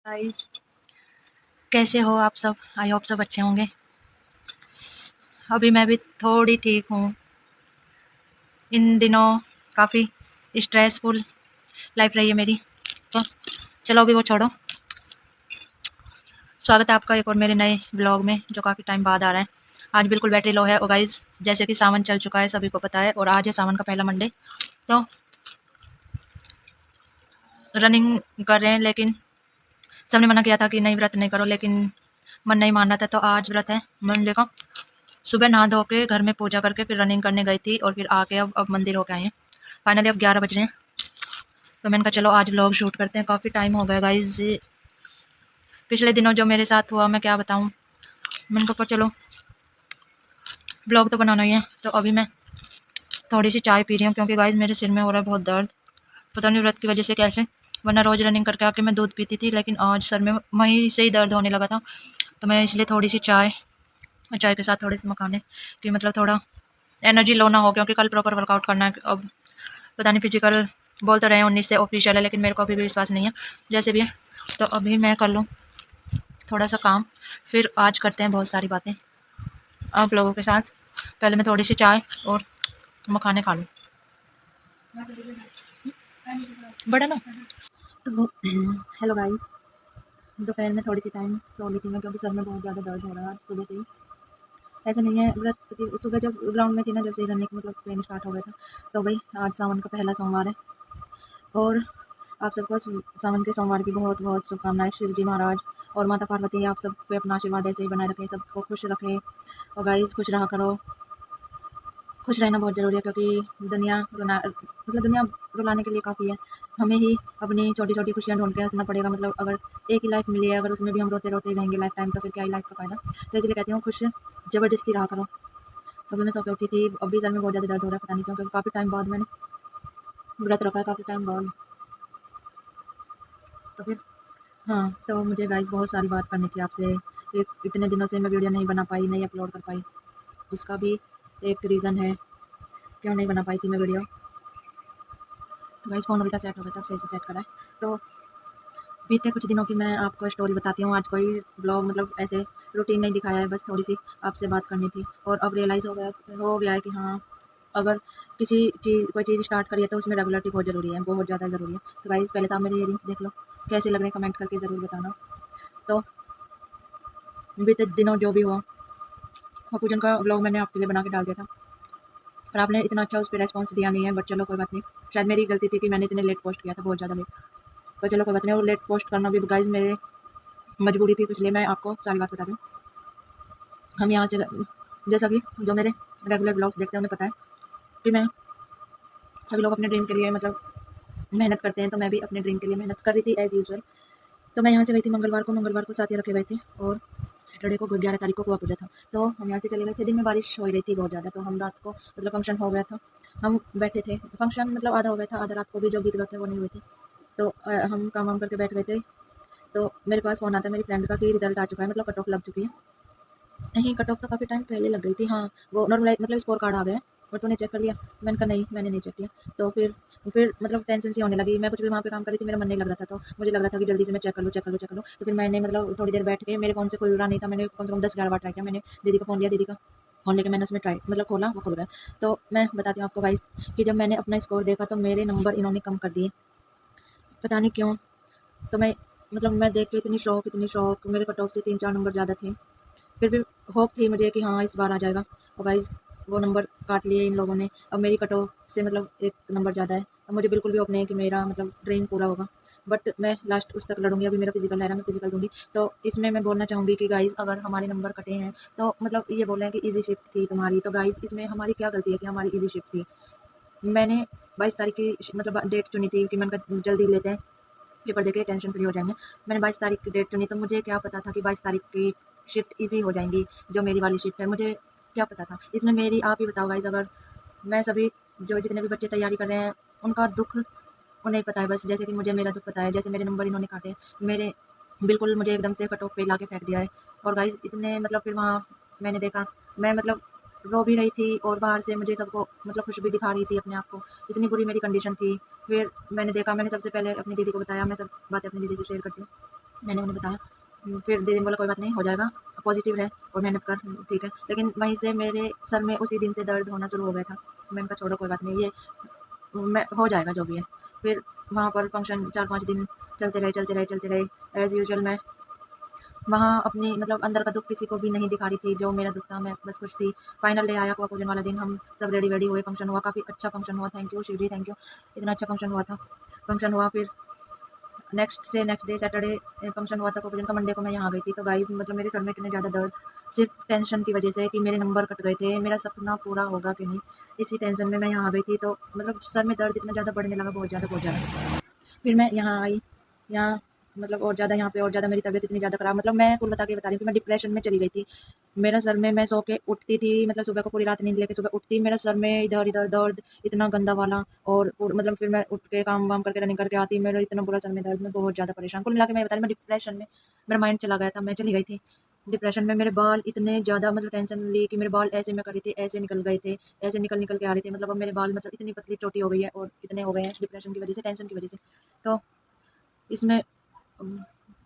Guys, कैसे हो आप सब? आई होप सब अच्छे होंगे। अभी मैं भी थोड़ी ठीक हूँ। इन दिनों काफ़ी स्ट्रेसफुल लाइफ रही है मेरी, तो चलो अभी वो छोड़ो। स्वागत है आपका एक और मेरे नए ब्लॉग में, जो काफ़ी टाइम बाद आ रहा है। आज बिल्कुल बैटरी लो है और गाइस, जैसे कि सावन चल चुका है, सभी को पता है, और आज है सावन का पहला मंडे। तो रनिंग कर रहे हैं, लेकिन सबने मना किया था कि नहीं, व्रत नहीं करो, लेकिन मन नहीं मान रहा था, तो आज व्रत है मंडे का। सुबह नहा धो के घर में पूजा करके फिर रनिंग करने गई थी, और फिर आके अब मंदिर होके आए हैं। फाइनली अब 11 बज रहे हैं, तो मैंने कहा चलो आज व्लॉग शूट करते हैं। काफ़ी टाइम हो गया गाइज, पिछले दिनों जो मेरे साथ हुआ मैं क्या बताऊँ। मैंने कहा चलो व्लॉग तो बनाना ही है। तो अभी मैं थोड़ी सी चाय पी रही हूँ, क्योंकि गाइज मेरे सिर में हो रहा है बहुत दर्द, पता नहीं व्रत की वजह से कैसे। वरना रोज़ रनिंग करके आके मैं दूध पीती थी, लेकिन आज सर में वहीं से ही दर्द होने लगा था। तो मैं इसलिए थोड़ी सी चाय और चाय के साथ थोड़े से मखाने, कि मतलब थोड़ा एनर्जी लो ना हो, क्योंकि कल प्रॉपर वर्कआउट करना है। अब पता नहीं, फिजिकल बोल तो रहे हैं 19 से ऑफिशियल है, लेकिन मेरे को अभी भी विश्वास नहीं है। जैसे भी है, तो अभी मैं कर लूँ थोड़ा सा काम, फिर आज करते हैं बहुत सारी बातें आप लोगों के साथ। पहले मैं थोड़ी सी चाय और मखाने खा लूँ, बड़ा ना। तो हेलो गाइस, दोपहर में थोड़ी सी टाइम सो ली थी मैं, क्योंकि सर में बहुत ज़्यादा दर्द हो रहा है सुबह से ही। ऐसा नहीं है, व्रत की सुबह जब ग्राउंड में थी ना, जब से रनिंग मतलब ट्रेनिंग स्टार्ट हो गया था, तो भाई आज सावन का पहला सोमवार है, और आप सबको सावन के सोमवार की बहुत बहुत शुभकामनाएं। शिव जी महाराज और माता पार्वती आप सब पे अपना आशीर्वाद ऐसे ही बनाए रखें, सबको खुश रखें। और गाइस, खुश रहा करो। खुश रहना बहुत ज़रूरी है, क्योंकि दुनिया रुलाने के लिए काफ़ी है। हमें ही अपनी छोटी छोटी खुशियाँ ढूंढ के हंसना पड़ेगा। मतलब अगर एक ही लाइफ मिली है, अगर उसमें भी हम रोते रोते रहेंगे लाइफ टाइम, तो फिर क्या ही लाइफ का फ़ायदा। तो इसलिए कहती हूँ, खुश ज़बरदस्ती रहा करो। तो अभी मैं सो के उठी थी, अभी सर में बहुत ज़्यादा दर्द हो रहा है, पता नहीं क्यों, क्योंकि काफ़ी टाइम बाद मैंने व्रत रखा है, काफ़ी टाइम बाद। तो फिर हाँ, तो मुझे गाइस बहुत सारी बात करनी थी आपसे। इतने दिनों से मैं वीडियो नहीं बना पाई, नहीं अपलोड कर पाई। उसका भी एक रीज़न है क्यों नहीं बना पाई थी मैं वीडियो। तो गाइस, फ़ोन उल्टा सेट हो गया था, अब सही से सेट करा है। तो बीते कुछ दिनों की मैं आपको स्टोरी बताती हूँ। आज कोई ब्लॉग मतलब ऐसे रूटीन नहीं दिखाया है, बस थोड़ी सी आपसे बात करनी थी। और अब रियलाइज़ हो गया है कि हाँ, अगर कोई चीज़ स्टार्ट करिए तो उसमें रेगुलरिटी बहुत ज़रूरी है, बहुत ज़्यादा ज़रूरी है। तो गाइस, पहले तो आप मेरे इयरिंग्स देख लो, कैसे लग रहे हैं कमेंट करके ज़रूर बताना। तो बीते दिनों जो भी हुआ, पूजन का व्लॉग मैंने आपके लिए बना के डाल दिया था, पर आपने इतना अच्छा उस पर रेस्पॉन्स दिया नहीं है। बट चलो कोई बात नहीं, शायद मेरी गलती थी कि मैंने इतने लेट पोस्ट किया था, बहुत ज़्यादा लेट। पर चलो कोई बात नहीं, और लेट पोस्ट करना भी गाइस मेरे मजबूरी थी, इसलिए मैं आपको सारी बात बता दूँ। हम यहाँ से, जैसा कि जो मेरे रेगुलर ब्लॉग्स देखते हैं उन्हें पता है कि मैं, सभी लोग अपने ड्रीम के लिए मतलब मेहनत करते हैं, तो मैं भी अपने ड्रीम के लिए मेहनत कर रही थी एज़ यूजुअल। तो मैं यहाँ से गई थी मंगलवार को साथिया रखे गए थे, और सैटरडे को 11 तारीख को कुआ पूजा था। तो हम यहाँ से चले गए थे, दिन में बारिश हो रही थी बहुत ज़्यादा, तो हम रात को मतलब फंक्शन हो गया था, हम बैठे थे। फंक्शन मतलब आधा हो गया था, आधा रात को भी जो गीत गाते हैं वो नहीं हुए थे। तो हम काम वाम करके बैठ गए थे, तो मेरे पास फ़ोन आता है मेरी फ्रेंड का कि रिजल्ट आ चुका है, मतलब कट ऑफ लग चुकी है। नहीं, कट ऑफ तो काफ़ी टाइम पहले लग गई थी। हाँ, वो नॉर्मल मतलब स्कोर कार्ड आ गया है, और तूने चेक कर लिया? मैंने कहा नहीं, मैंने नहीं चेक किया। तो फिर मतलब टेंशन सी होने लगी। मैं कुछ भी वहाँ पे काम कर रही थी, मेरा मन नहीं लग रहा था, तो मुझे लग रहा था कि जल्दी से मैं चेक कर लूँ। तो फिर मैंने मतलब थोड़ी देर बैठ के, मेरे फ़ोन से खुल रहा नहीं था, मैंने कम से कम 10-11 बार ट्राई किया। मैंने दीदी का फ़ोन लिया, दीदी का फ़ोन लेके मैंने उसमें ट्राई मतलब खोला, वो खुल गया। तो मैं बताती हूँ आपको गाइस कि जब मैंने अपना स्कोर देखा, तो मेरे नंबर इन्होंने कम कर दिए, पता नहीं क्यों। तो मैं देख के इतनी शॉक, मेरे कट ऑफ से 3-4 नंबर ज़्यादा थे। फिर भी होप थी मुझे कि हाँ, इस बार आ जाएगा। और गाइस, वो नंबर काट लिए इन लोगों ने। अब मेरी कट ऑफ से मतलब 1 नंबर ज़्यादा है। अब मुझे बिल्कुल भी होप नहीं है कि मेरा मतलब ड्रीम पूरा होगा, बट मैं लास्ट उस तक लड़ूँगी। अभी मेरा फिजिकल है ना, मैं फिजिकल दूँगी। तो इसमें मैं बोलना चाहूँगी कि गाइस, अगर हमारे नंबर कटे हैं, तो मतलब ये बोल रहे हैं कि ईज़ी शिफ्ट थी तुम्हारी। तो गाइस, इसमें हमारी क्या गलती है कि हमारी ईज़ी शिफ्ट थी? मैंने 22 तारीख की मतलब डेट चुनी थी कि मैंने कहा जल्दी लेते हैं, पेपर देके टेंशन फ्री हो जाएँगे। मैंने 22 तारीख की डेट चुनी, तो मुझे क्या पता था कि 22 तारीख की शिफ्ट ईज़ी हो जाएँगी, जो मेरी वाली शिफ्ट है, मुझे क्या पता था? इसमें मेरी, आप ही बताओ गाइज़, अगर मैं सभी जो जितने भी बच्चे तैयारी कर रहे हैं, उनका दुःख उन्हें पता है बस, जैसे कि मुझे मेरा दुःख पता है। जैसे मेरे नंबर इन्होंने काटे, मेरे बिल्कुल मुझे एकदम से कट ऑफ पे लाके फेंक दिया है। और गाइज़, इतने मतलब फिर वहाँ मैंने देखा, मैं मतलब रो भी रही थी, और बाहर से मुझे सबको मतलब खुश भी दिखा रही थी अपने आप को, इतनी बुरी मेरी कंडीशन थी। फिर मैंने देखा, मैंने सबसे पहले अपनी दीदी को बताया, मैं सब बातें अपनी दीदी को शेयर करती हूँ। मैंने उन्हें बताया। फिर दीदी ने बोला कोई बात नहीं, हो जाएगा, पॉजिटिव रहे और मेहनत कर, ठीक है। लेकिन वहीं से मेरे सर में उसी दिन से दर्द होना शुरू हो गया था। मैंने कहा छोड़ो कोई बात नहीं, ये मैं हो जाएगा जो भी है। फिर वहाँ पर फंक्शन 4-5 दिन चलते रहे एज़ यूजुअल। मैं वहाँ अपनी मतलब अंदर का दुःख किसी को भी नहीं दिखा रही थी, जो मेरा दुःख था मैं बस खुश थी। फाइनल डे आया, कुआ पूजन वाला दिन, हम सब रेडी-वेडी हुए, फंक्शन हुआ, काफ़ी अच्छा फंक्शन हुआ, thank you Shiv ji, thank you. इतना अच्छा फंक्शन हुआ था। फंक्शन हुआ, फिर नेक्स्ट डे सैटरडे फंक्शन हुआ था कुआ पूजन का, मंडे को मैं यहाँ आ गई थी। तो गाइस मतलब मेरे सर में इतने ज़्यादा दर्द, सिर्फ टेंशन की वजह से कि मेरे नंबर कट गए थे, मेरा सपना पूरा होगा कि नहीं, इसी टेंशन में मैं यहाँ आ गई थी। तो मतलब सर में दर्द इतना ज़्यादा बढ़ने लगा, बहुत ज़्यादा। फिर मैं यहाँ आई, यहाँ मतलब और ज़्यादा यहाँ पे और ज़्यादा मेरी तबीयत इतनी ज़्यादा ख़राब, मतलब मैं कुल बता के बता रही हूँ कि मैं डिप्रेशन में चली गई थी। मेरा सर में, मैं सो के उठती थी, मतलब सुबह को पूरी रात नींद लेके सुबह उठती, मेरा सर में इधर-इधर दर्द इतना गंदा वाला। और मतलब फिर मैं उठ के काम-वाम करके रनिंग करके आती, मेरा इतना बुरा सर में दर्द, मैं बहुत ज़्यादा परेशान। कुल मिला के मैं बता रही हूँ, मैं डिप्रेशन में, मेरा माइंड चला गया था, मैं चली गई थी डिप्रेशन में। मेरे बाल इतने ज़्यादा मतलब टेंशन ली कि मेरे बाल ऐसे मैं कर रही थी, ऐसे निकल गए थे, ऐसे निकल के आ रहे थे। मतलब अब मेरे बाल मतलब इतनी पतली चोटी हो गई है और इतने हो गए हैं डिप्रेशन की वज़ह से, टेंशन की वज़ह से। तो इसमें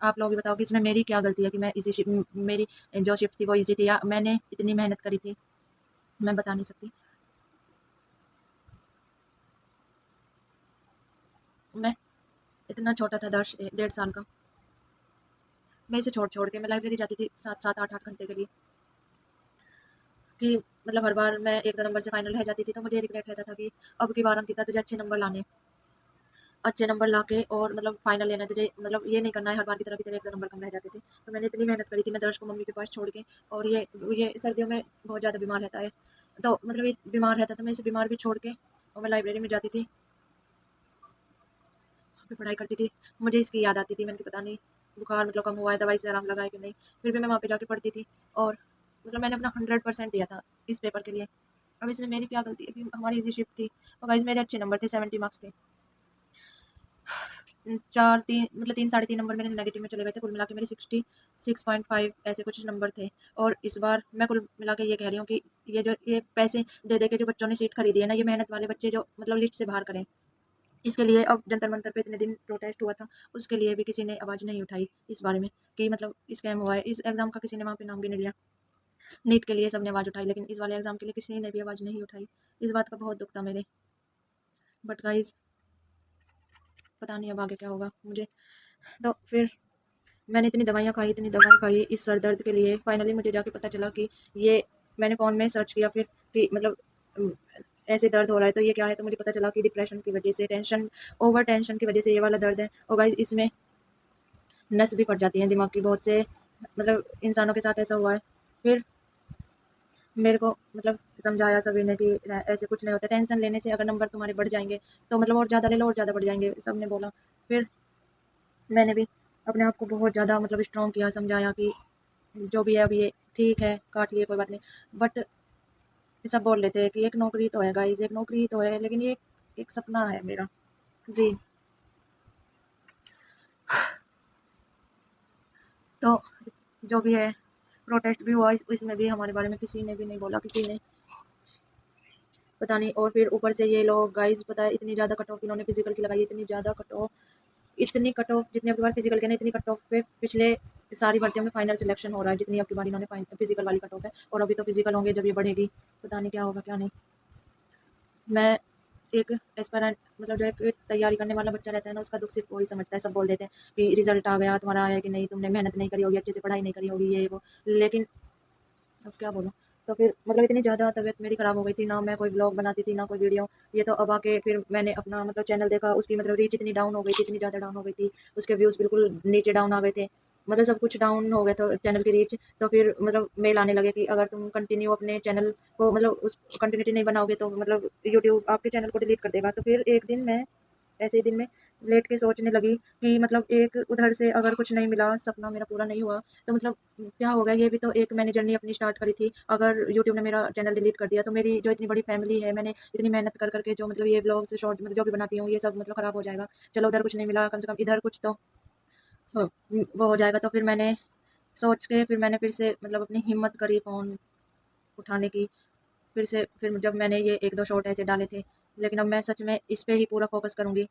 आप लोग भी बताओ कि इसमें मेरी क्या गलती है कि मैं मेरी जो शिफ्ट थी वो ईज़ी थी, या मैंने इतनी मेहनत करी थी, मैं बता नहीं सकती। मैं इतना छोटा था, 10 डेढ़ साल का, मैं इसे छोड़ के मैं लाइब्रेरी जाती थी 7-7 8-8 घंटे के लिए, कि मतलब हर बार मैं 1-2 नंबर से फाइनल रह जाती थी। तो मुझे रिग्रेट रहता था कि अब की बार अंकिता तुझे अच्छे नंबर लाने, अच्छे नंबर लाके और मतलब फाइनल लेना है तुझे, मतलब ये नहीं करना है हर बार की तरह कि तेरे 1-2 नंबर कम रह जाते थे। तो मैंने इतनी मेहनत करी थी, मैं दर्श को मम्मी के पास छोड़ के, और ये सर्दियों में बहुत ज़्यादा बीमार रहता है, तो मतलब ये बीमार रहता था, मैं इसे बीमार भी छोड़ के और मैं लाइब्रेरी में जाती थी, वहाँ पे पढ़ाई करती थी। मुझे इसकी याद आती थी, मैंने कहा पता नहीं बुखार मतलब कम हुआ है, दवाई से आराम लगा है कि नहीं, फिर भी मैं वहाँ पे जाके पढ़ती थी। और मतलब मैंने अपना 100% दिया था इस पेपर के लिए। अब इसमें मेरी क्या गलती है कि हमारी इजी शिफ्ट थी और गाइस मेरे अच्छे नंबर थे, 70 मार्क्स थे। 4-3 मतलब 3 साढ़े 3 नंबर मेरे नेगेटिव में चले गए थे, कुल मिला के मेरे 66.5 ऐसे कुछ नंबर थे। और इस बार मैं कुल मिला के ये कह रही हूँ कि ये पैसे दे के जो बच्चों ने सीट खरीदी है ना, ये मेहनत वाले बच्चे जो मतलब लिस्ट से बाहर करें, इसके लिए अब जंतर मंतर पे इतने दिन प्रोटेस्ट हुआ था, उसके लिए भी किसी ने आवाज़ नहीं उठाई इस बारे में कि मतलब स्कैम हुआ है। इस एग्ज़ाम का किसी ने वहाँ पे नाम भी नहीं लिया। नीट के लिए सबने आवाज़ उठाई, लेकिन इस वाले एग्ज़ाम के लिए किसी ने भी आवाज़ नहीं उठाई। इस बात का बहुत दुःख था मेरे, बट गाइज़ पता नहीं अब आगे क्या होगा मुझे। तो फिर मैंने इतनी दवाई खाई इस सर दर्द के लिए, फाइनली मुझे जाके पता चला कि ये, मैंने फ़ोन में सर्च किया फिर कि मतलब उम, ऐसे दर्द हो रहा है तो ये क्या है? तो मुझे पता चला कि डिप्रेशन की वज़ह से, ओवर टेंशन की वज़ह से ये वाला दर्द है। और गाइस इसमें नस भी फट जाती है दिमाग की, बहुत से मतलब इंसानों के साथ ऐसा हुआ है। फिर मेरे को मतलब समझाया सभी ने कि ऐसे कुछ नहीं होता, टेंशन लेने से अगर नंबर तुम्हारे बढ़ जाएँगे तो मतलब और ज़्यादा ले लो और ज़्यादा बढ़ जाएँगे, सबने बोला। फिर मैंने भी अपने आप को बहुत ज़्यादा मतलब स्ट्रॉन्ग किया, समझाया कि जो भी है अब ये ठीक है, काटिए कोई बात नहीं। बट ये सब बोल रहे थे कि एक नौकरी तो है गाइस, एक नौकरी तो है, लेकिन ये एक सपना है मेरा। जी, तो जो भी है प्रोटेस्ट भी हुआ, इसमें भी हमारे बारे में किसी ने भी नहीं बोला, किसी ने पता नहीं। और फिर ऊपर से ये लोग गाइस पता है इतनी ज़्यादा कट ऑफ इन्होंने फिजिकल की लगाई, इतनी कट ऑफ जितनी आपकी बार फिजिकल के ना, इतनी कट ऑफ पे पिछले सारी भर्तियों में फाइनल सिलेक्शन हो रहा है, जितनी आपकी बार इन्होंने फिजिकल वाली कट ऑफ है। और अभी तो फिजिकल होंगे, जब ये बढ़ेगी पता नहीं क्या होगा क्या नहीं। मैं एक एस्पायरेंट मतलब जो एक तैयारी करने वाला बच्चा रहता है ना, उसका दुःख सिर्फ़ वही समझता है। सब बोल देते हैं कि रिज़ल्ट आ गया, तुम्हारा आया कि नहीं, तुमने मेहनत नहीं करी होगी, अच्छे से पढ़ाई नहीं करी होगी, ये वो। लेकिन अब क्या बोलूँ? तो फिर मतलब इतनी ज़्यादा तबीयत मेरी ख़राब हो गई थी, ना मैं कोई ब्लॉग बनाती थी, ना कोई वीडियो। ये तो अब आके फिर मैंने अपना मतलब चैनल देखा, उसकी मतलब रीच इतनी डाउन हो गई थी, इतनी ज़्यादा डाउन हो गई थी, उसके व्यूज़ बिल्कुल नीचे डाउन आ गए थे। मतलब सब कुछ डाउन हो गया था चैनल की रीच। तो फिर मतलब मेल आने लगे कि अगर तुम कंटिन्यू अपने चैनल को मतलब उस कंटिन्यूटी नहीं बनाओगे तो मतलब यूट्यूब आपके चैनल को डिलीट कर देगा। तो फिर एक दिन मैं ऐसे ही दिन में लेट के सोचने लगी कि मतलब एक उधर से अगर कुछ नहीं मिला, सपना मेरा पूरा नहीं हुआ, तो मतलब क्या होगा? ये भी तो एक मैंने जर्नी अपनी स्टार्ट करी थी। अगर यूट्यूब ने मेरा चैनल डिलीट कर दिया तो मेरी जो इतनी बड़ी फैमिली है, मैंने इतनी मेहनत कर के जो मतलब ये व्लॉग्स, शॉर्ट मतलब जो भी बनाती हूँ, ये सब मतलब ख़राब हो जाएगा। चलो उधर कुछ नहीं मिला, कम से कम इधर कुछ तो वो हो जाएगा। तो फिर मैंने सोच के फिर से मतलब अपनी हिम्मत करी फ़ोन उठाने की। फिर जब मैंने ये 1-2 शॉट ऐसे डाले थे, लेकिन अब मैं सच में इस पे ही पूरा फ़ोकस करूँगी।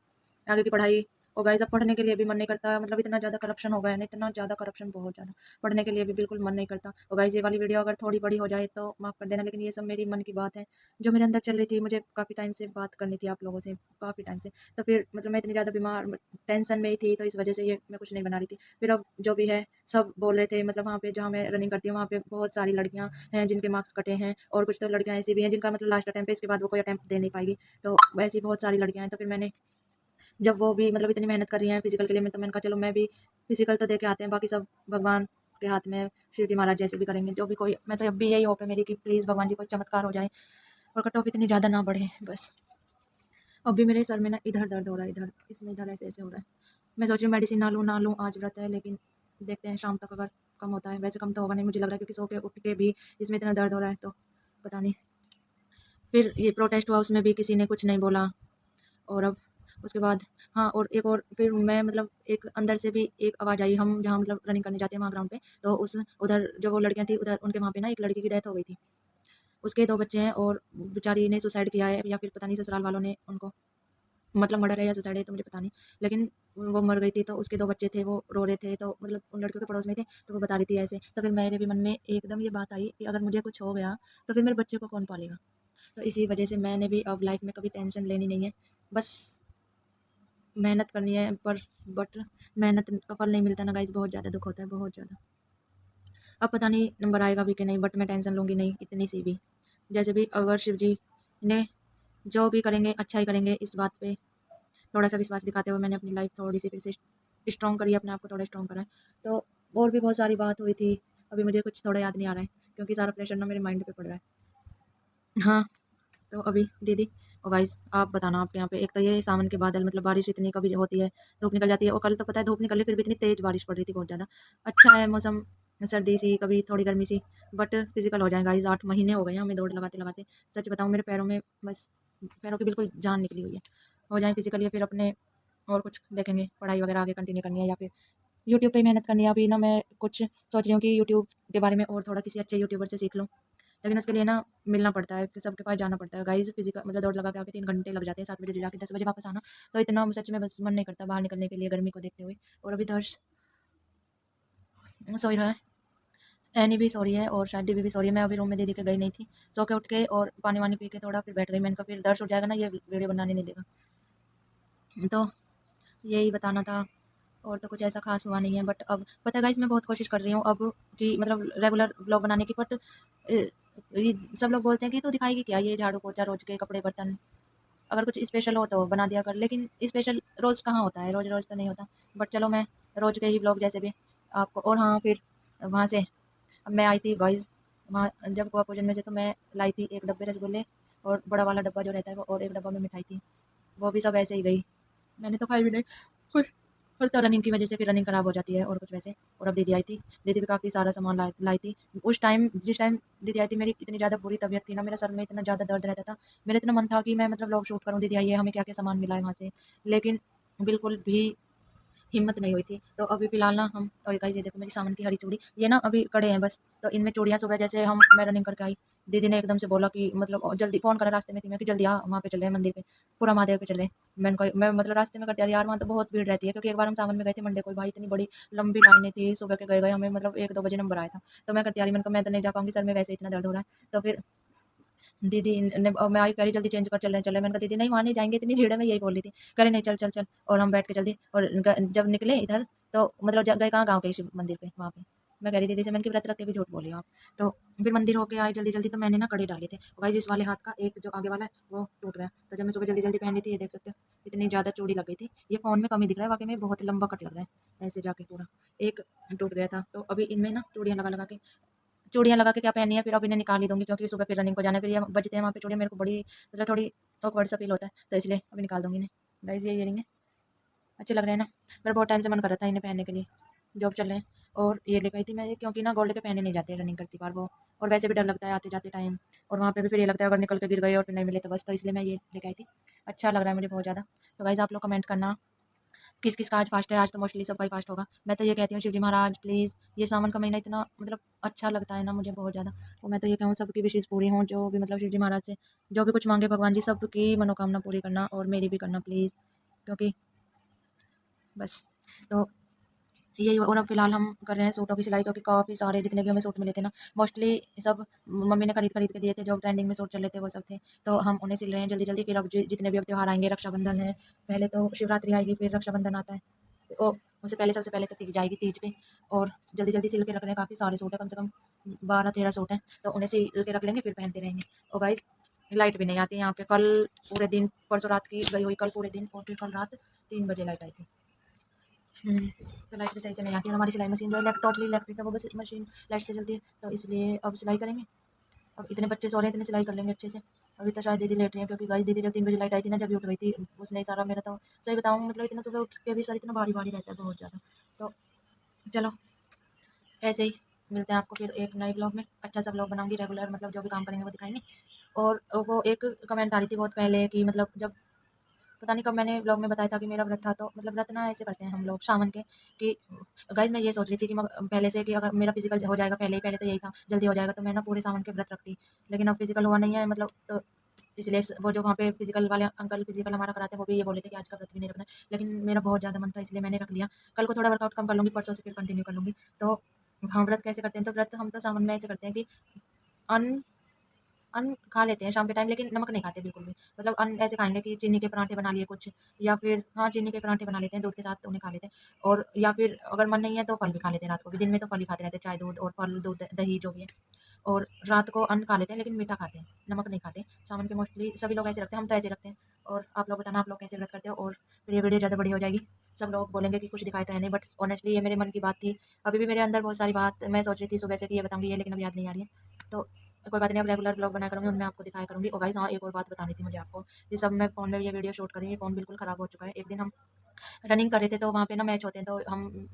आगे की पढ़ाई और गाइस अब पढ़ने के लिए भी मन नहीं करता, मतलब इतना ज़्यादा करप्शन हो गया है ना, इतना ज़्यादा करप्शन, बहुत ज़्यादा, पढ़ने के लिए भी बिल्कुल मन नहीं करता। और गाइस ये वाली वीडियो अगर थोड़ी बड़ी हो जाए तो माफ़ कर देना, लेकिन ये सब मेरी मन की बात है जो मेरे अंदर चल रही थी। मुझे काफ़ी टाइम से बात करनी थी आप लोगों से, काफ़ी टाइम से। तो फिर मतलब मैं इतनी ज़्यादा बीमार टेंशन में ही थी, तो इस वजह से ये मैं कुछ नहीं बना रही थी। फिर अब जो भी है सब बोल रहे थे, मतलब वहाँ पे जहाँ मैं रनिंग करती हूँ वहाँ पे बहुत सारी लड़कियाँ हैं जिनके मार्क्स कटे हैं, और कुछ तो लड़कियाँ ऐसी भी हैं जिनका मतलब लास्ट अटेम्प्ट है, इसके बाद वो कोई अटेम्प्ट दे नहीं पाएगी। तो वैसी बहुत सारी लड़कियाँ हैं। तो फिर मैंने, जब वो भी मतलब इतनी मेहनत कर रही हैं फिजिकल के लिए, तो मैंने कहा चलो मैं भी फिजिकल तो दे के आते हैं, बाकी सब भगवान के हाथ में, शिव जी महाराज जैसे भी करेंगे, जो भी कोई, मैं तो अब भी यही होप है मेरी कि प्लीज़ भगवान जी कोई चमत्कार हो जाए और कट ऑफ इतनी ज़्यादा ना बढ़े बस। अब भी मेरे सर में ना इधर दर्द हो रहा है, इधर इसमें, इधर ऐसे ऐसे हो रहा है। मैं सोच रही हूँ मेडिसिन ना लूँ, आज व्रत है, लेकिन देखते हैं शाम तक अगर कम होता है। वैसे कम तो होगा नहीं मुझे लग रहा है, क्योंकि सो के उठ के भी इसमें इतना दर्द हो रहा है, तो पता नहीं। फिर ये प्रोटेस्ट हुआ, उसमें भी किसी ने कुछ नहीं बोला। और अब उसके बाद, हाँ, और एक और फिर मैं मतलब एक अंदर से भी एक आवाज़ आई, हम जहाँ मतलब रनिंग करने जाते हैं वहाँ ग्राउंड पे, तो उस उधर जो वो लड़कियाँ थी उधर, उनके वहाँ पे ना एक लड़की की डेथ हो गई थी। उसके 2 बच्चे हैं और बेचारी ने सुसाइड किया है, या फिर पता नहीं ससुराल वालों ने उनको, मतलब मर्डर है या सुसाइड है तो मुझे पता नहीं, लेकिन वो मर गई थी। तो उसके 2 बच्चे थे, वो रो रहे थे, तो मतलब उन लड़कियों के पड़ोस में थे, तो वो बता रही थी ऐसे। तो फिर मेरे भी मन में एकदम ये बात आई कि अगर मुझे कुछ हो गया तो फिर मेरे बच्चे को कौन पालेगा। तो इसी वजह से मैंने भी अब लाइफ में कभी टेंशन लेनी नहीं है, बस मेहनत करनी है। पर बट मेहनत का फल नहीं मिलता ना गाइस, बहुत ज़्यादा दुख होता है, बहुत ज़्यादा। अब पता नहीं नंबर आएगा भी कि नहीं, बट मैं टेंशन लूँगी नहीं इतनी सी भी। जैसे भी अगर शिव जी ने जो भी करेंगे अच्छा ही करेंगे, इस बात पे थोड़ा सा विश्वास दिखाते हुए मैंने अपनी लाइफ थोड़ी सी फिर से स्ट्रॉन्ग करी है, अपने आप को थोड़ा स्ट्रॉन्ग करा है। तो और भी बहुत सारी बात हुई थी, अभी मुझे कुछ थोड़ा याद नहीं आ रहा है, क्योंकि सारा प्रेशर ना मेरे माइंड पे पड़ रहा है। हाँ, तो अभी दीदी और गाइस आप बताना, आपके यहाँ पे एक तो ये सावन के बादल, मतलब बारिश इतनी कभी होती है, धूप निकल जाती है, और कल तो पता है धूप निकल रही फिर भी इतनी तेज़ बारिश पड़ रही थी, बहुत ज़्यादा। अच्छा है मौसम, सर्दी सी कभी थोड़ी गर्मी सी, बट फिजिकल हो जाए गाइस, 8 महीने हो गए हैं हमें दौड़ लगाते लगाते। सच बताऊँ मेरे पैरों में बस, पैरों की बिल्कुल जान निकली हुई है। हो जाए फिजिकल, या फिर अपने और कुछ देखेंगे, पढ़ाई वगैरह आगे कंटिन्यू करनी है, या फिर यूट्यूब पे ही मेहनत करनी है। अभी ना मैं कुछ सोच रही हूँ कि यूट्यूब के बारे में और थोड़ा किसी अच्छे यूट्यूबर से सीख लूँ, लेकिन उसके लिए ना मिलना पड़ता है, कि सबके पास जाना पड़ता है गाइस। फिजिकल मतलब दौड़ लगा के आके 3 घंटे लग जाते हैं, 7 बजे जाके 10 बजे वापस आना। तो इतना सच में बस मन नहीं करता बाहर निकलने के लिए गर्मी को देखते हुए। और अभी दर्श सो ही रहा है, एनी भी सो रही है, और शायद डीबी भी सो रही है। मैं अभी रूम में दीदी के गई नहीं थी, सो के उठ के और पानी वानी पी के थोड़ा फिर बैठ गई। मैंने कहा फिर दर्श उठ जाएगा ना, ये वीडियो बनाने नहीं देगा। तो यही बताना था, और तो कुछ ऐसा खास हुआ नहीं है। बट अब पता है गाइस, मैं बहुत कोशिश कर रही हूँ अब कि मतलब रेगुलर ब्लॉग बनाने की, बट ये सब लोग बोलते हैं कि तू दिखाएगी क्या, ये झाड़ू पोछा रोज के, कपड़े बर्तन, अगर कुछ स्पेशल हो तो बना दिया कर। लेकिन स्पेशल रोज़ कहाँ होता है, रोज़ रोज़ तो नहीं होता। बट चलो मैं रोज़ के ही ब्लॉग जैसे भी आपको। और हाँ, फिर वहाँ से अब मैं आई थी गाइस, वहाँ जब गोवा पूजन में से, तो मैं लाई थी 1 डब्बे रसगुल्ले, और बड़ा वाला डब्बा जो रहता है वो, और 1 डब्बा में मिठाई थी, वो भी सब ऐसे ही गई, मैंने तो खाई भी नहीं। फिर फिर तो रनिंग की वजह से फिर रनिंग खराब हो जाती है, और कुछ वैसे। और अब दीदी आई थी, दीदी भी काफ़ी सारा सामान लाई थी। उस टाइम, जिस टाइम दीदी आई थी, मेरी इतनी ज़्यादा बुरी तबीयत थी ना, मेरे सर में इतना ज़्यादा दर्द रहता था, मेरा इतना मन था कि मैं मतलब व्लॉग शूट करूँ, दीदी आई है, हमें क्या क्या सामान मिला है वहाँ से, लेकिन बिल्कुल भी हिम्मत नहीं हुई थी। तो अभी फ़िलहाल ना हम, और गाइस ये देखो मेरी सावन की हरी चूड़ी, ये ना अभी कड़े हैं बस। तो इनमें चूड़ियाँ, सुबह जैसे मैं रनिंग करके आई, दीदी ने एकदम से बोला कि मतलब जल्दी फ़ोन करा, रास्ते में थी मैं, कि जल्दी आ, वहाँ पे चल रहे हैं मंदिर पे, पूरा महादेव पे चल रहे हैं। मैंने कहा, मैं मतलब रास्ते में करते यार, वहाँ तो बहुत भीड़ रहती है, क्योंकि एक बार हम सावन में गए थे मंडे को, भाई इतनी बड़ी लंबी लाइनें थी, सुबह के गए हमें मतलब 1-2 बजे नंबर आया था। तो मैं करती यार, मैंने कहा मैं तो नहीं जा पाऊँगी, सर में वैसे इतना दर्द हो रहा है। तो फिर दीदी ने, मैं आई कह रही जल्दी चेंज कर, चल रहे। मैंने कहा दीदी नहीं, वहाँ नहीं जाएँगे, इतनी भीड़ है, मैं यही बोल रही थी। कह रहे नहीं, चल, चल, चल। और हम बैठ के जल्दी, और जब निकले इधर, तो मतलब गए कहाँ, गाँव के शिव मंदिर पे, वहाँ पे। मैं कह रही दीदी से, मैंने कि व्रत रख के भी झूठ बोली आप। तो फिर मंदिर होके आए जल्दी जल्दी, तो मैंने ना कड़े डाले थे गाइस, इस वाले हाथ का एक जो आगे वाला है वो टूट गया। तो जब मैं सुबह जल्दी जल्दी पहनी थी, ये देख सकते हो इतनी ज़्यादा चूड़ी लग गई थी। ये फ़ोन में कम ही दिख रहा है, वाकई में बहुत लंबा कट लग रहा है ऐसे जाके पूरा, एक टूट गया था। तो अभी इनमें ना चूड़ियाँ लगा लगा के, चूड़ियाँ लगा के क्या पहननी है, फिर अब इन्हें निकाल ही दूँगी, क्योंकि सुबह फिर रनिंग को जाना है। फिर ये बजते हैं वहाँ पे चूड़ियाँ, मेरे को बड़ी मतलब थोड़ी ऑकवर्ड सा फ़ील होता है, तो इसलिए अभी निकाल दूँगी इन्हें। गाइस ये इयरिंग है, अच्छे लग रहे हैं ना? मेरा बहुत टाइम से मन कर रहा था इन्हें पहनने के लिए, जॉब चल रहे हैं। और ये लेकर आई थी मैं, क्योंकि ना गोल्ड के पहने नहीं जाते रनिंग करती बार वो, और वैसे भी डर लगता है आते-जाते टाइम, और वहाँ पे भी फिर ये लगता है अगर निकल के गिर गए और फिर नहीं मिले तो बस, तो इसलिए मैं ये लेके आई थी। अच्छा लग रहा है मुझे बहुत ज़्यादा। तो गाइस आप लोग कमेंट करना किस किस का आज फास्ट है। आज तो मोस्टली सबका ही फास्ट होगा। मैं तो ये कहती हूँ शिव जी महाराज प्लीज़, ये सावन का महीना इतना मतलब अच्छा लगता है ना मुझे बहुत ज़्यादा। तो मैं तो ये कहूँ सबकी विशेष पूरी हों, जो भी मतलब शिव जी महाराज से जो भी कुछ मांगे भगवान जी सबकी मनोकामना पूरी करना, और मेरी भी करना प्लीज़, क्योंकि बस। तो यही, और अब फिलहाल हम कर रहे हैं सूटों की सिलाई, क्योंकि काफ़ी सारे जितने भी हमें सूट मिले थे ना, मोस्टली सब मम्मी ने खरीद खरीद के दिए थे, जो ट्रेंडिंग में सूट चल रहे थे वो सब थे। तो हम उन्हें सिल रहे हैं जल्दी जल्दी। फिर अब जितने भी अब त्यौहार आएंगे, रक्षाबंधन है, पहले तो शिवरात्रि आएगी, फिर रक्षाबंधन आता है, ओ उससे पहले, सबसे पहले तो तीज जाएगी, तीज पे। और जल्दी जल्दी सिल के रख रहे हैं, काफ़ी सारे सूट है, कम से कम 12-13 सूट हैं, तो उन्हें सिल के रख लेंगे, फिर पहनते रहेंगे। और गाइस, लाइट भी नहीं आती यहाँ पे। कल पूरे दिन, परसों रात की गई हुई, कल पूरे दिन, और फिर कल रात 3 बजे लाइट आई थी। तो लाइट भी सही से नहीं आती, और हमारी सिलाई मशीन जो है टोटली इलेक्ट्रिक है, वो बस मशीन लाइट से चलती है, तो इसलिए अब सिलाई करेंगे। अब इतने बच्चे सो रहे हैं, इतने सिलाई कर लेंगे अच्छे से। अभी तो शायद दीदी लेट रही है, क्योंकि गाइस दीदी जब 3 बजे लाइट आई थी ना, जब भी उठ गई थी, उसने सारा मेरा, तो सही बताऊँ मतलब इतना सुबह उठ के भी सर इतना भारी भारी रहता है बहुत ज़्यादा। तो चलो, ऐसे ही मिलते हैं आपको फिर एक नए ब्लॉग में। अच्छा सा ब्लॉग बनाऊंगी, रेगुलर मतलब जो भी काम करेंगे वो दिखाएंगे। और वो एक कमेंट आ रही थी बहुत पहले कि मतलब जब, पता नहीं कब मैंने ब्लॉग में बताया था कि मेरा व्रत था, तो मतलब व्रत ना ऐसे करते हैं हम लोग सावन के, कि गाइस मैं ये सोच रही थी कि पहले से, कि अगर मेरा फिजिकल हो जाएगा, पहले तो यही था जल्दी हो जाएगा, तो मैं ना पूरे सावन के व्रत रखती। लेकिन अब फिजिकल हुआ नहीं है मतलब, तो इसलिए वो जो वहाँ पे फिजिकल वाले अंकल फिजिकल हमारा कराते हैं, वो भी ये बोले थे कि आज का व्रत भी नहीं रखना है। लेकिन मेरा बहुत ज़्यादा मन था, इसलिए मैंने रख लिया। कल को थोड़ा वर्कआउट कम कर लूँगी, परसों से फिर कंटिन्यू कर लूँगी। तो हाँ, व्रत कैसे करते हैं, तो व्रत हम तो सावन में ऐसे करते हैं कि अन्न अन्न खा लेते हैं शाम के टाइम, लेकिन नमक नहीं खाते बिल्कुल भी। मतलब अन्न ऐसे खाएँगे कि चीनी के पराठे बना लिए कुछ, या फिर हाँ, चीनी के पराठे बना लेते हैं दूध के साथ, तो उन्हें खा लेते हैं। और या फिर अगर मन नहीं है तो फल भी खा लेते हैं रात को भी। दिन में तो फल ही खाते रहते हैं, चाय, दूध और फल, दूध, दही जो भी है। और रात को अन्न खा लेते हैं, लेकिन मीठा खाते हैं, नमक नहीं खाते। सावन के मोस्टली सभी लोग ऐसे रखते हैं, हम तो ऐसे रखते हैं। और आप लोग बताना आप लोग कैसे व्रत करते हो। और फिर ये वीडियो ज़्यादा बड़ी हो जाएगी, सब लोग बोलेंगे कि कुछ दिखाया तो है नहीं, बट ऑनेस्टली ये मेरे मन की बात थी। अभी भी मेरे अंदर बहुत सारी बात मैं सोच रही थी सुबह से कि ये बताऊँगी ये, लेकिन अब याद नहीं आ रही है। तो कोई बात नहीं, अब रेगुलर ब्लॉग बनाया करूँगी, उनमें आपको दिखाया करूँगी। और गाइस हाँ, एक और बात बतानी थी मुझे आपको। ये सब मैं फ़ोन में भी ये वीडियो शूट कर रही हूँ, फ़ोन बिल्कुल ख़राब हो चुका है। एक दिन हम रनिंग कर रहे थे, तो वहाँ पे ना मैच होते हैं, तो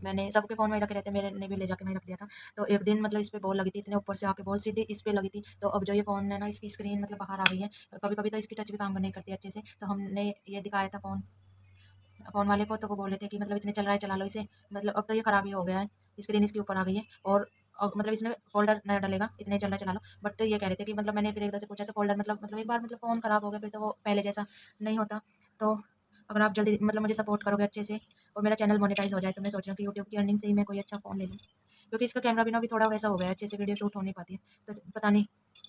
मैंने सबके फ़ोन में रखे रहते हैं, मेरे ने भी ले जाके मैं रख दिया था। तो एक दिन मतलब इस पे बॉल लगी थी, इतने ऊपर से आके बॉल सीधी इस पे लगी थी। तो अब जो ये फ़ोन है ना, इसकी स्क्रीन मतलब बाहर आ गई है। कभी-कभी तो इसकी टच भी काम नहीं करती अच्छे से। तो हमने ये दिखाया था फ़ोन वाले को, तो वो बोल रहे थे कि मतलब इतने चल रहा है, चला लो इसे। मतलब अब तो ये खराब ही हो गया है, स्क्रीन इसके ऊपर आ गई है। और अब मतलब इसमें फ़ोल्डर नया डलेगा, इतने चल रहा है, चला लो। बट ये कह रहे थे कि मतलब मैंने फिर एक-दो से पूछा, तो फ़ोल्डर मतलब एक बार मतलब फ़ोन खराब हो गया, फिर तो वो पहले जैसा नहीं होता। तो अगर आप जल्दी मतलब मुझे सपोर्ट करोगे अच्छे से, और मेरा चैनल मोनेटाइज़ हो जाए, तो मैं सोच रही हूँ कि यूट्यूब की अर्निंग से ही मैं कोई अच्छा फ़ोन ले लूँ। क्योंकि इसका कैमरा भी ना अभी थोड़ा वैसा हो गया है, अच्छे से वीडियो शूट हो नहीं पाती है। तो पता नहीं,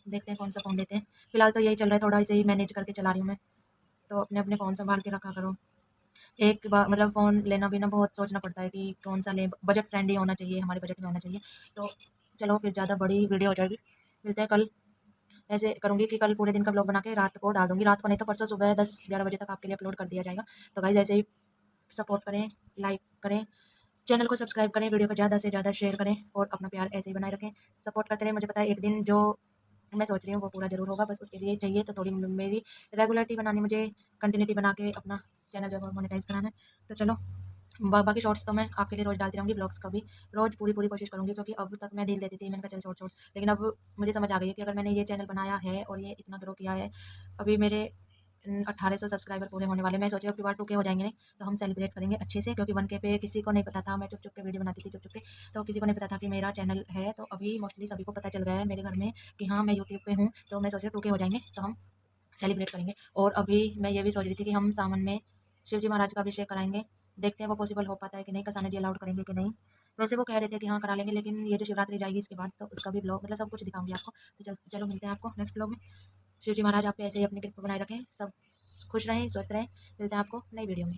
देखते हैं कौन-सा फ़ोन लेते हैं। फिलहाल तो यही चल रहा है, थोड़ा इसे ही मैनेज करके चला रही हूँ मैं। तो अपने-अपने फ़ोन सँभाल के रखा करो। एक बा मतलब फ़ोन लेना भी ना बहुत सोचना पड़ता है कि कौन-सा लें, बजट फ्रेंडली होना चाहिए, हमारे बजट में होना चाहिए। तो चलो, फिर ज़्यादा बड़ी वीडियो हो जाएगी। मिलते हैं कल। ऐसे करूँगी कि कल पूरे दिन का व्लॉग बना के रात को डाल दूँगी। रात को नहीं तो परसों सुबह 10-11 बजे तक आपके लिए अपलोड कर दिया जाएगा। तो गाइज़ ऐसे ही सपोर्ट करें, लाइक करें, चैनल को सब्सक्राइब करें, वीडियो को ज़्यादा से ज़्यादा शेयर करें, और अपना प्यार ऐसे ही बनाए रखें। सपोर्ट करते रहें। मुझे पता है एक दिन जो मैं सोच रही हूँ वो पूरा ज़रूर होगा। बस उसके लिए चाहिए तो थोड़ी मेरी रेगुलरिटी बनानी, मुझे कंटिन्यूटी बना के अपना चैनल जो है मोनेटाइज़ कराना है। तो चलो, बाकी शॉर्ट्स तो मैं आपके लिए रोज़ डालती रहूँगी, ब्लॉग्स का भी रोज़ पूरी कोशिश करूँगी, क्योंकि अब तक मैं ढील देती थी, मैंने कहा चल छोड़। लेकिन अब मुझे समझ आ गई है कि अगर मैंने ये चैनल बनाया है और ये इतना ग्रो किया है, अभी मेरे 1800 सब्सक्राइबर पूरे होने वाले। मैं सोच रही हूँ कि बार 2K हो जाएँगे नहीं, तो हम सेलिब्रेट करेंगे अच्छे से, क्योंकि 1K पे किसी को नहीं पता था। मैं चुप-चुप के वीडियो बनाती थी, चुप-चुप के, तो किसी को नहीं पता था कि मेरा चैनल है। तो अभी मोस्टली सभी को पता चल गया है मेरे घर में कि हाँ, मैं यूट्यूब पे हूँ। तो मैं सोच रही हूँ 2K हो जाएँगे, तो हम सेलिब्रेट करेंगे। और अभी मैं ये भी सोच रही थी कि हम सावन में शिव जी महाराज का अभिषेक कराएँगे। देखते हैं वो पॉसिबल हो पाता है कि नहीं, कसाना जी अलाउड करेंगे कि नहीं। वैसे वो कह रहे थे कि हाँ, करा लेंगे, लेकिन ये जो शिवरात्रि जाएगी इसके बाद, तो उसका भी ब्लॉग मतलब सब कुछ दिखाऊँगी आपको। तो चलो मिलते हैं आपको नेक्स्ट ब्लॉग में। शिव जी महाराज आप पे ऐसे ही अपनी कृपा बनाए रखें, सब खुश रहें, स्वस्थ रहें। मिलते हैं आपको नई वीडियो में।